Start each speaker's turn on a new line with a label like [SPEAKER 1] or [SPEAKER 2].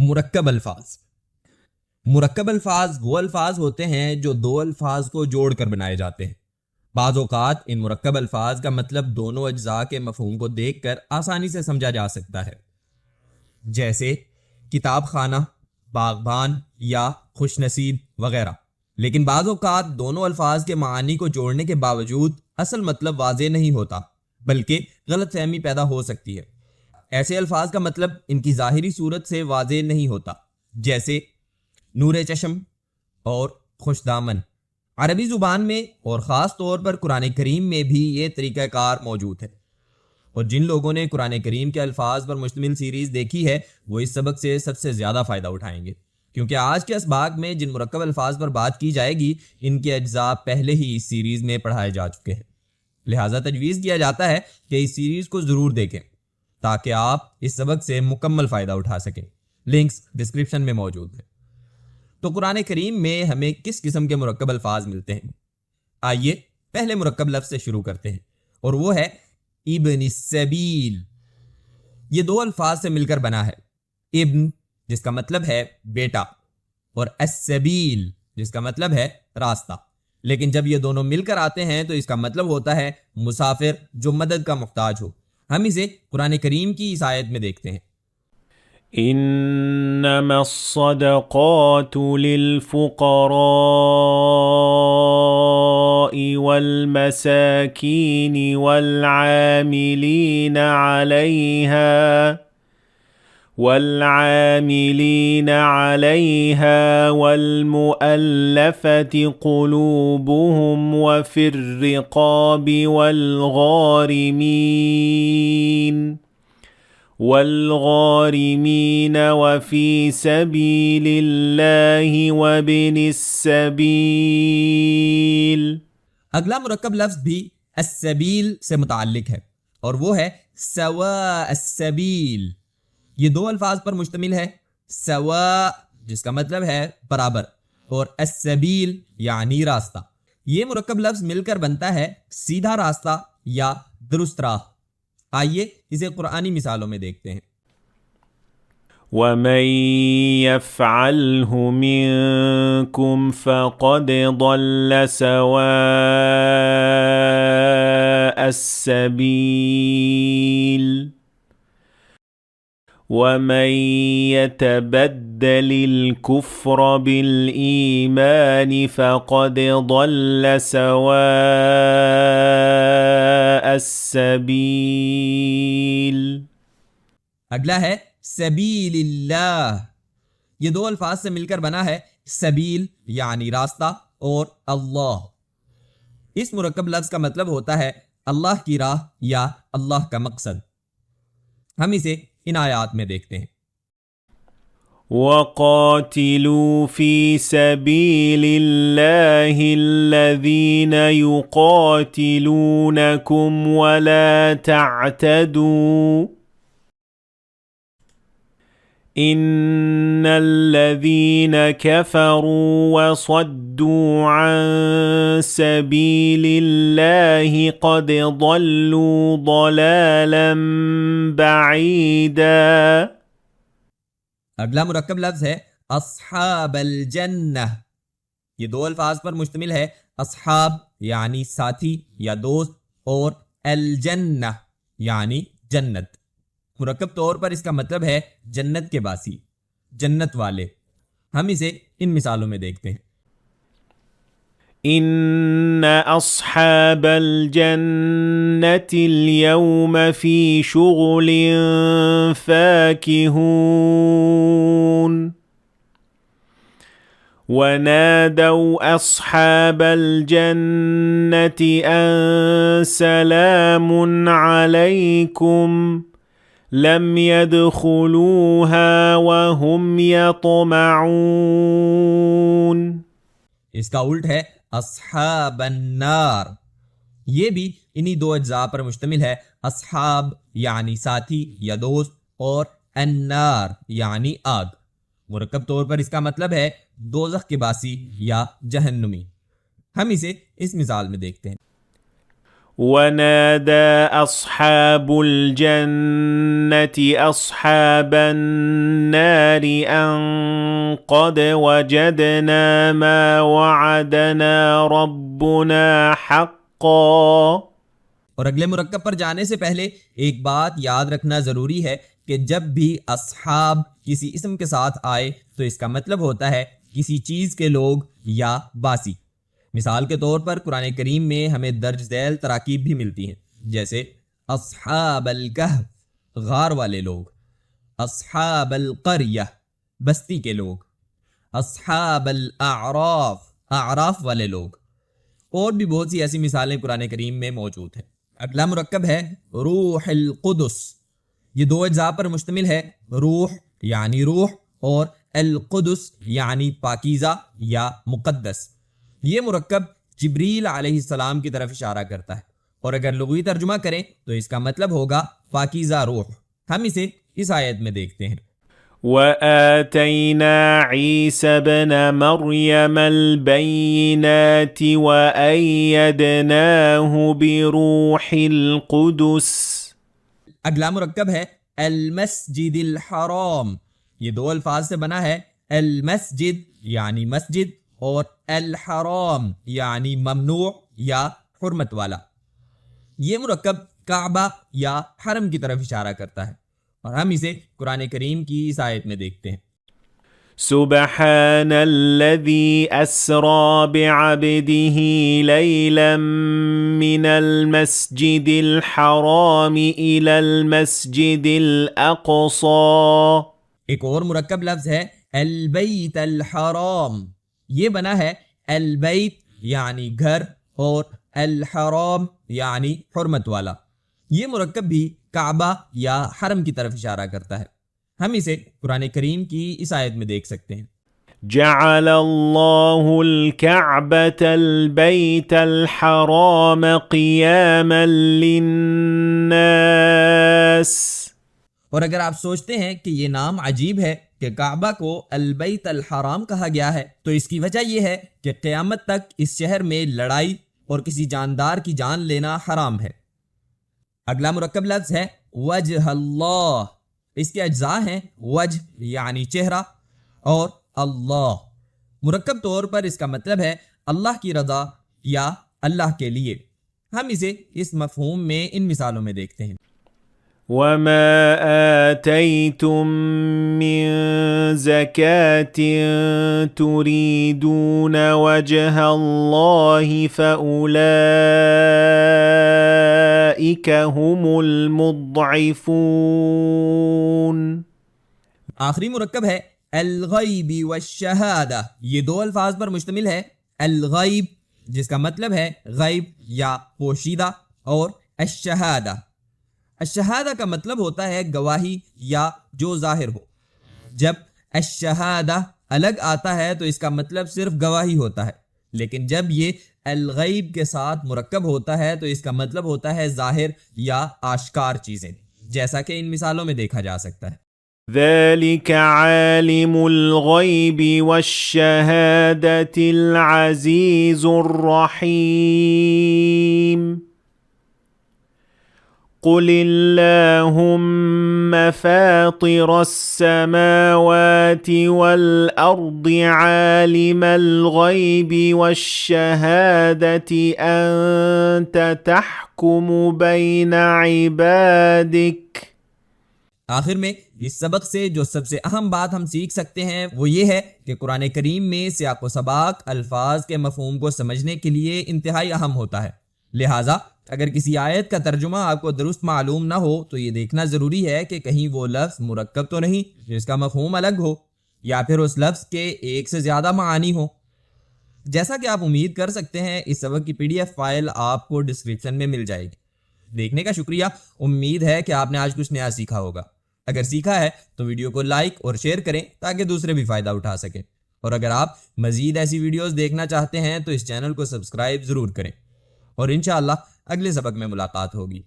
[SPEAKER 1] मुरक्कब अल्फाज। मुरक्कब अल्फाज वो अल्फाज होते हैं जो दो अल्फाज को जोड़कर बनाए जाते हैं। बाज़ औक़ात इन मुरक्कब अल्फाज का मतलब दोनों अज्जा के मफ़हूम को देखकर आसानी से समझा जा सकता है, जैसे किताब खाना, बागबान या खुशनसीब वगैरह। लेकिन बाज़ औक़ात दोनों अल्फाज के मानी को जोड़ने के बावजूद असल मतलब वाज़ेह नहीं होता, बल्कि गलतफहमी पैदा हो सकती है। ऐसे अल्फाज का मतलब इनकी ज़ाहिरी सूरत से वाज़ेह नहीं होता, जैसे नूर चश्म और खुशदामन। अरबी ज़ुबान में और ख़ास तौर पर कुरान करीम में भी ये तरीक़ाकार मौजूद है, और जिन लोगों ने कुरान करीम के अल्फाज पर मुश्तमिल सीरीज़ देखी है वो इस सबक से सबसे ज़्यादा फ़ायदा उठाएंगे, क्योंकि आज के असबाक में जिन मुरक्कब अल्फाज पर बात की जाएगी इनके अज्जा पहले ही इस सीरीज़ में पढ़ाए जा चुके हैं। लिहाजा तजवीज़ किया जाता है कि इस सीरीज़ को ज़रूर देखें ताकि आप इस सबक से मुकम्मल फ़ायदा उठा सकें। लिंक्स डिस्क्रिप्शन में मौजूद है। तो कुरान करीम में हमें किस किस्म के मुरक्कब अल्फाज मिलते हैं? आइए पहले मुरक्कब लफ्ज़ से शुरू करते हैं, और वो है इब्न सबील। ये दो अल्फाज से मिलकर बना है। इब्न जिसका मतलब है बेटा, और अस्सबील जिसका मतलब है रास्ता। लेकिन जब ये दोनों मिलकर आते हैं तो इसका मतलब होता है मुसाफिर जो मदद का मुख्ताज हो। हम इसे कुरान करीम की इस आयत में देखते हैं।
[SPEAKER 2] इन्नमा अस्सदक़ातु लिल्फ़ुक़राइ वल्मसाकीनि والعاملين عليها والمؤلفة قلوبهم وفي الرقاب والغارمين وفي سبيل الله وابن السبيل।
[SPEAKER 1] अगला मुरक्कब लफ्ज भी अस्सबील से मुताल्लिक है, और वो है सवा अस्सबील। ये दो अल्फाज पर मुश्तमिल है। सवा जिसका मतलब है बराबर, और अस्सबील यानी रास्ता। ये मुरक्कब लफ्ज मिलकर बनता है सीधा रास्ता या दुरुस्त राह। आइए इसे कुरानी मिसालों में देखते हैं।
[SPEAKER 2] ومن يفعله منكم فقد ضل سواء السبيل ومن يتبدل الكفر بالإيمان فقد ضل سواء السبيل।
[SPEAKER 1] अगला है सबीलिल्लाह। ये दो अल्फाज से मिलकर बना है सबील यानी रास्ता, और अल्लाह। इस मुरक्कब लफ्ज का मतलब होता है अल्लाह की राह या अल्लाह का मकसद। हम इसे इन आयात में देखते हैं।
[SPEAKER 2] وقاتلوا في سبيل الله الذين يقاتلونكم ولا تعتدوا إن الذين كفروا وصدوا عن سبيل الله قد ضلوا ضلالا بعيدا।
[SPEAKER 1] अगला मुरक्कब लफ्ज है अस्हाबल जन्नह। ये दो अल्फाज पर मुश्तमिल है। अस्हाब यानी साथी या दोस्त, और अल जन्नह यानी जन्नत। मुरक्कब तौर पर इसका मतलब है जन्नत के बासी, जन्नत वाले। हम इसे इन मिसालों में देखते हैं।
[SPEAKER 2] إن أصحاب الجنة اليوم في شغل فاكهون ونادوا أصحاب الجنة أن سلام عليكم لم يدخلوها وهم يطمعون।
[SPEAKER 1] इसका उल्ट है अस्हाबन नार। ये भी इन्हीं दो अज्जा पर मुश्तमिल है। अस्हाब यानी साथी या दोस्त, और अन्नार यानी आग। मुरक्कब तौर पर इसका मतलब है दोज़ख के बासी या जहन्नुमी। हम इसे इस मिसाल में देखते हैं।
[SPEAKER 2] ونادى أصحاب الجنة أصحاب النار أن قد وجدنا ما وعدنا ربنا حقا.
[SPEAKER 1] और अगले मुरक्कब पर जाने से पहले एक बात याद रखना ज़रूरी है कि जब भी अस्हाब किसी इसम के साथ आए तो इसका मतलब होता है किसी चीज़ के लोग या बासी। मिसाल के तौर पर कुरान करीम में हमें दर्ज दैल तराकीब भी मिलती हैं, जैसे अस्हाब अल कहफ गार वाले लोग, अस्हाब अल क़रिया बस्ती के लोग, अस्हाब अल अअराफ अअराफ वाले लोग, और भी बहुत सी ऐसी मिसालें कुरान करीम में मौजूद हैं। अगला मुरक्कब है रूहुल कुदस। ये दो अज्जा पर मुश्तमिल है, रूह यानी रूह और अल कुदस यानी पाकीज़ा या मुक़द्दस। ये मुरक्कब जिब्रील अलैहिस्सलाम की तरफ इशारा करता है, और अगर लुग़वी तर्जुमा करें तो इसका मतलब होगा पाकीज़ा रूह। हम इसे इस आयत में देखते हैं।
[SPEAKER 2] وآتينا عيسى ابن مريم البينات وأيدناه بروح القدس.
[SPEAKER 1] अगला मुरक्कब है अल मस्जिदिल हराम। ये दो अल्फाज से बना है, अल मस्जिद यानी मस्जिद और अल हराम यानी ममनू या हुर्मत वाला। ये मुरक्कब काबा या हरम की तरफ इशारा करता है, और हम इसे कुरान करीम की इस आयत में देखते हैं।
[SPEAKER 2] سبحان الذي أسرى بعبده ليلا من المسجد الحرام إلى المسجد الأقصى.
[SPEAKER 1] एक और मुरक्कब लफ्ज है अल बैत अल हराम। ये बना है अल बैत यानी घर और अल हराम यानी हुर्मत वाला। ये मुरक्कब भी काबा या हरम की तरफ इशारा करता है। हम इसे कुरान करीम की इस आयत में देख सकते हैं।
[SPEAKER 2] جعل الله الكعبة البيت الحرام قياما للناस.
[SPEAKER 1] और अगर आप सोचते हैं कि ये नाम अजीब है कि काबा को अल बैत अल हराम कहा गया है, तो इसकी वजह यह है कि क़यामत तक इस शहर में लड़ाई और किसी जानदार की जान लेना हराम है। अगला मुरक्कब लफ्ज है वजह अल्लाह। इसके अज्जा हैं वजह यानी चेहरा और अल्लाह। मुरक्कब तौर पर इसका मतलब है अल्लाह की रज़ा या अल्लाह के लिए। हम इसे इस मफ़हूम में इन मिसालों में देखते हैं।
[SPEAKER 2] وما آتيتم من زكاة تريدون وجه الله فأولئك هم المضعفون.
[SPEAKER 1] आखिरी मुरक्कब है अल-गैब वश-शहादा। ये दो अल्फाज पर मुश्तमिल है, अल-गैब जिसका मतलब है गैब या पोशीदा, और अश-शहादा। अश-शहादा का मतलब होता है गवाही या जो जाहिर हो। जब अश-शहादा अलग आता है तो इसका मतलब सिर्फ गवाही होता है, लेकिन जब ये अल-गैब के साथ मुरक्कब होता है तो इसका मतलब होता है जाहिर या आश्कार चीज़ें, जैसा कि इन मिसालों में देखा जा सकता है।
[SPEAKER 2] ذلك عالم الغيب والشهادة العزيز الرحيم. قل اللهم فاطر السماوات والأرض عالم الغيب والشهادة أنت تحكم بين عبادك.
[SPEAKER 1] आखिर में इस सबक से जो सबसे अहम बात हम सीख सकते हैं वो ये है कि कुरान करीम में सियाक़ व सबाक़ अल्फाज के मफ़हूम को समझने के लिए इंतहाई अहम होता है। लिहाजा अगर किसी आयत का तर्जुमा आपको दुरुस्त मालूम ना हो तो ये देखना ज़रूरी है कि कहीं वो लफ्ज़ मुरक्कब तो नहीं जिसका मफ़हूम अलग हो, या फिर उस लफ्ज़ के एक से ज़्यादा मानी हो। जैसा कि आप उम्मीद कर सकते हैं, इस सबक की PDF फाइल आपको डिस्क्रिप्शन में मिल जाएगी। देखने का शुक्रिया। उम्मीद है कि आपने आज कुछ नया सीखा होगा। अगर सीखा है तो वीडियो को लाइक और शेयर करें ताकि दूसरे भी फ़ायदा उठा सकें, और अगर आप मज़ीद ऐसी वीडियोस देखना चाहते हैं तो इस चैनल को सब्सक्राइब ज़रूर करें, और इंशाअल्लाह अगले सबक में मुलाकात होगी।